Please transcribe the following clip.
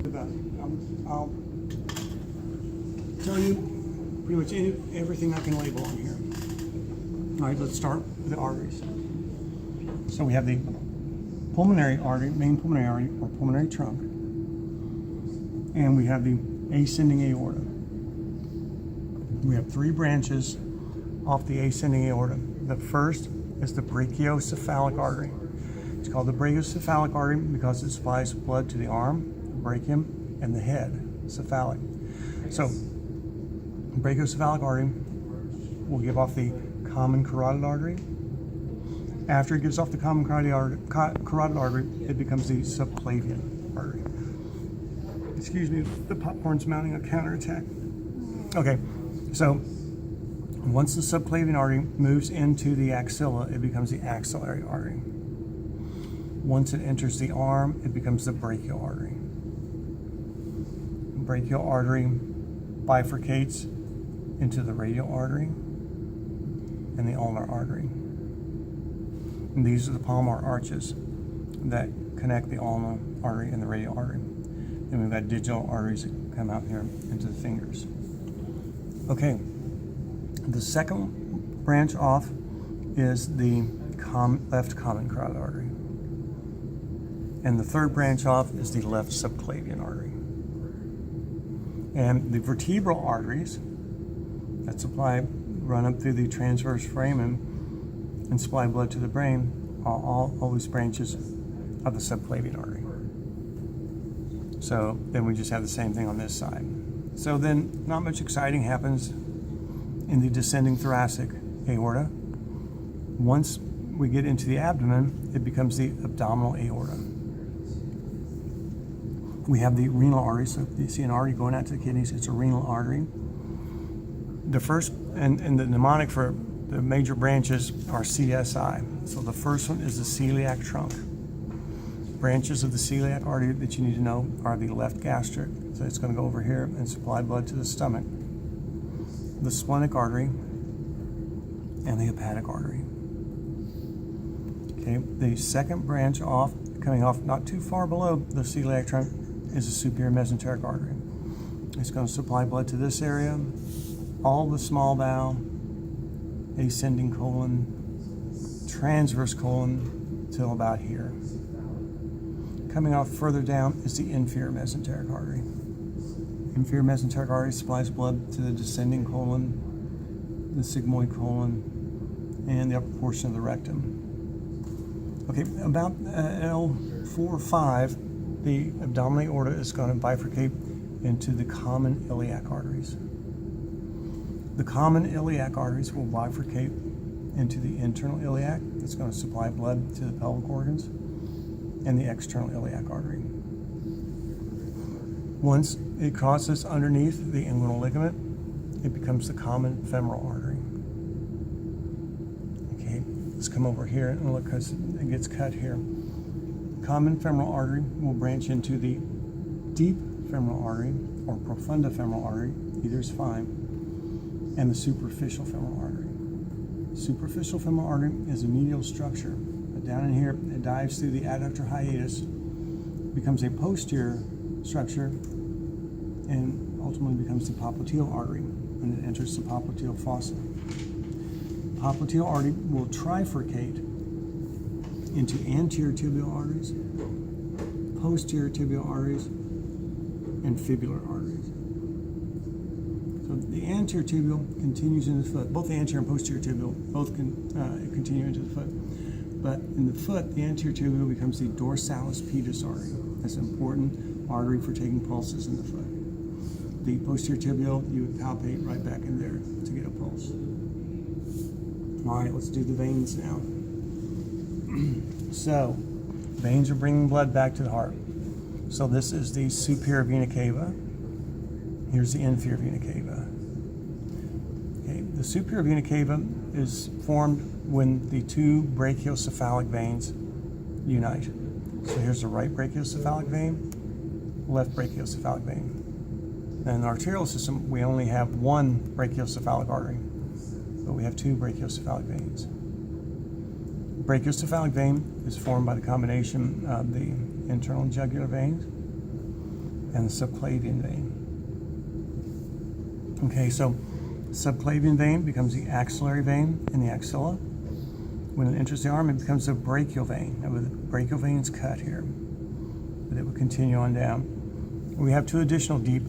about it. I'll tell you pretty much everything I can label on here. All right, let's start with the arteries. So we have the pulmonary artery, main pulmonary artery, or pulmonary trunk, and we have the ascending aorta. We have three branches off the ascending aorta. The first is the brachiocephalic artery. It's called the brachiocephalic artery because it supplies blood to the arm, the brachium, and the head, cephalic. So, brachiocephalic artery will give off the common carotid artery. After it gives off the common carotid artery, it becomes the subclavian artery. Excuse me, the popcorn's mounting a counterattack. Okay, so once the subclavian artery moves into the axilla, it becomes the axillary artery. Once it enters the arm, it becomes the brachial artery. The brachial artery bifurcates into the radial artery and the ulnar artery. And these are the palmar arches that connect the ulnar artery and the radial artery. And we've got digital arteries that come out here into the fingers. Okay, the second branch off is the left common carotid artery. And the third branch off is the left subclavian artery. And the vertebral arteries that run up through the transverse foramen and supply blood to the brain are all these branches of the subclavian artery. So then we just have the same thing on this side. So then not much exciting happens in the descending thoracic aorta. Once we get into the abdomen, it becomes the abdominal aorta. We have the renal artery, so you see an artery going out to the kidneys, it's a renal artery. The first, and the mnemonic for the major branches are CSI. So the first one is the celiac trunk. Branches of the celiac artery that you need to know are the left gastric, so it's going to go over here and supply blood to the stomach, the splenic artery, and the hepatic artery. Okay, the second branch off, coming off not too far below the celiac trunk, is the superior mesenteric artery. It's going to supply blood to this area, all the small bowel, ascending colon, transverse colon, till about here. Coming off further down is the inferior mesenteric artery. Inferior mesenteric artery supplies blood to the descending colon, the sigmoid colon, and the upper portion of the rectum. Okay, about L4 or 5, the abdominal aorta is going to bifurcate into the common iliac arteries. The common iliac arteries will bifurcate into the internal iliac. It's going to supply blood to the pelvic organs, and the external iliac artery. Once it crosses underneath the inguinal ligament, it becomes the common femoral artery. Okay, let's come over here and look because it gets cut here. Common femoral artery will branch into the deep femoral artery or profunda femoral artery, either is fine, and the superficial femoral artery. Superficial femoral artery is a medial structure. But down in here, it dives through the adductor hiatus, becomes a posterior structure, and ultimately becomes the popliteal artery when it enters the popliteal fossa. Popliteal artery will trifurcate into anterior tibial arteries, posterior tibial arteries, and fibular arteries. So the anterior tibial continues in the foot. Both the anterior and posterior tibial both continue into the foot. But in the foot, the anterior tibial becomes the dorsalis pedis artery. That's an important artery for taking pulses in the foot. The posterior tibial, you would palpate right back in there to get a pulse. All right, let's do the veins now. So, veins are bringing blood back to the heart. So this is the superior vena cava. Here's the inferior vena cava. Okay, the superior vena cava is formed when the two brachiocephalic veins unite. So here's the right brachiocephalic vein, left brachiocephalic vein. And in the arterial system, we only have one brachiocephalic artery, but we have two brachiocephalic veins. Brachiocephalic vein is formed by the combination of the internal jugular veins and the subclavian vein. Okay, so subclavian vein becomes the axillary vein in the axilla. When it enters the arm, it becomes the brachial vein. Now, the brachial vein is cut here, but it will continue on down. We have two additional deep